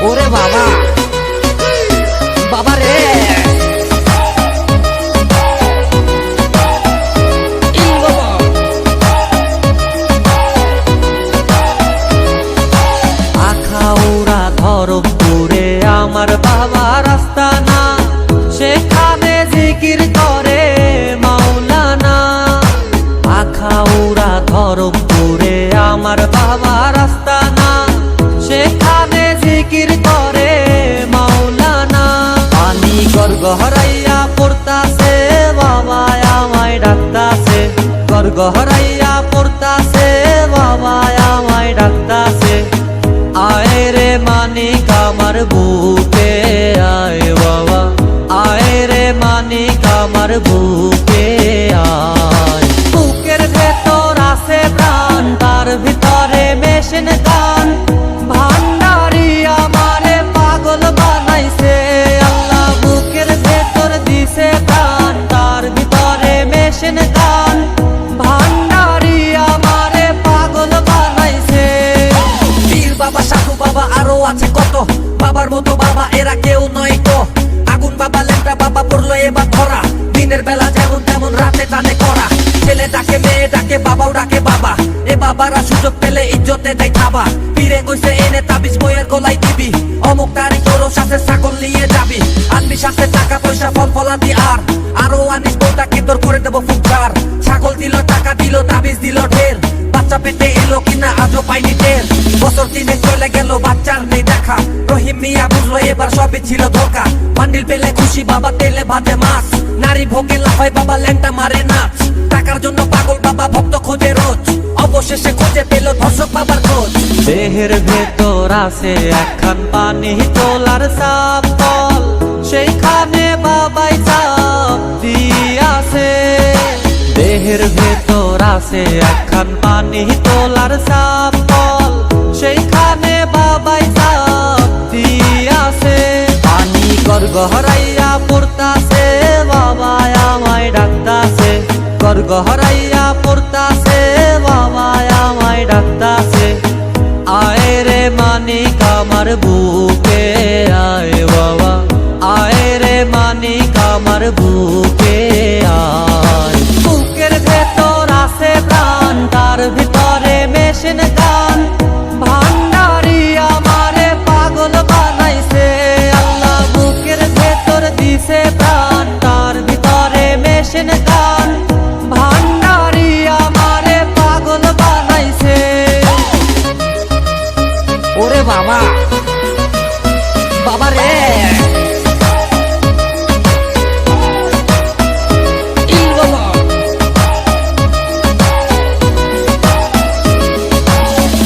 ওরে বাবা বাবা রে আখাউড়া ধরমপুরে আমার বাবা রাস্তা না, সেখানে জিকির করে মাওলানা। আখাউড়া ধরমপুরে আমার বাবা রাস্তা না, সেখানে জিকির করে মাওলানা। পানি গড়গড়াইয়া পড়তাছে বাবা আমায় ডাকতাছে, গড়গড়াইয়া পড়তাছে বাবা আমায় ডাকতাছে। আয় রে মানিক আমার বুকে আয় বাবা, আয় রে মানিক আমার বুকে আয়। বুকের ভেতর আছে প্রাণ, তার ভিতরে মেশিন গান। ভান্ডারি আমারে পাগল বানাইছে আল্লাহ, বুকের ভেতর দিছে প্রাণ, তার ভিতরে মেশিন গান। ভান্ডারি আমারে পাগল বানাইছে। পীর বাবা সাধু বাবা আরো আছে কত, বাবার মতো বাবা এরা কেউ নয় তো। আগুন বাবা লেমটা বাবা পড়লো এবার ধরা, দিনের বেলা যেমন তেমন রাতে টানে করা। ছেলে ডাকে মেয়ে ডাকে বাবাও ডাকে বাবা, এ বাবারা সুযোগ পেলে ইজ্জতে দেয় খাবা। পীরে কইছে এনে তাবিজ বইয়ের গলাই দিবি, অমুক তারিখ তোর সাথে ছাগল নিয়ে যাবি। আনবি সাথে টাকা পয়সা ফল ফলাদি আর আরো আনিস বউটাকে তোর করে দেবো ফুটকার। ছাগল দিল টাকা দিল তাবিজ দিল ঢের, বাচ্চা পেটে এলো কিনা আজও পাইনি টের। বছর দিনে চলে গেল বাচ্চার নেই দেখা, রহিম মিয়া বুঝলো এবার সবই ছিল ধোকা। বান্ডিল পেলে খুশি বাবা তেলে ভাজে মাছ, নারী ভোগে লাফায় বাবা ল্যাংটা মারে নাচ। টাকার জন্য পাগল বাবা ভক্ত খোঁজে রোজ, অবশেষে খোঁজে পেল ধর্ষক বাবার খোঁজ। দেহের ভেতর আছে একখান পানি তোলার সাপ কল, সেইখানে বাবাই চাপ দিয়াছে। দেহের ভেতর আছে একখান পানি তোলার সাপ কল, সেইখানে বাবাই চাপ দিয়াছে। পানি গড়গড়াইয়া পড়তাছে বাবা আমায় ডাকতাছে, গড়গড়াইয়া পড়তাছে বাবা আমায় ডাকতাছে। আয় রে মানিক আমার বুকে আয় বাবা, আয় রে মানিক আমার বুকে আয়। বুকের ভেতর আছে প্রাণ, তার ভিতরে মেশিন গান। ভান্ডারি আমারে পাগল বানাইছে আল্লাহ, বুকের ভেতর দিছে প্রাণ, তার ভিতরে মেশিন গান। ভান্ডারি আমারে পাগল বানাইছে। ওরে বাবা বাবা রে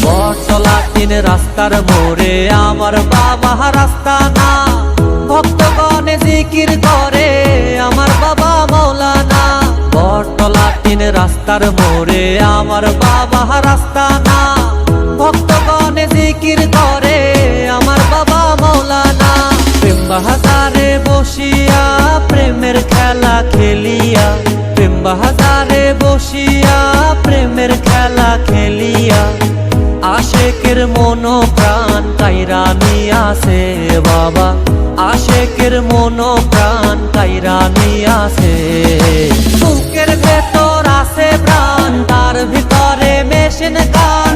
বটতলা তিন রাস্তার মোড়ে আমার বাবা রাস্তা না, ভক্তগণে জিকির করে আমার বাবা মাওলানা। বটতলা তিন রাস্তার মোড়ে আমার বাবা রাস্তা না, ভক্তগণে জিকির করে আমার বাবা মাওলানা। প্রেম বাহাজারে বসিয়া প্রেমের খেলা খেলিয়া, প্রেম বাহাজারে বসিয়া প্রেমের খেলা খেলিয়া। আশেকের মন প্রাণ কাইরা নিয়াছে বাবা, আশেকের মন প্রাণ কাইরা নিয়াছে। বুকের ভেতর আছে প্রাণ, তার ভিতরে মেশিন গান।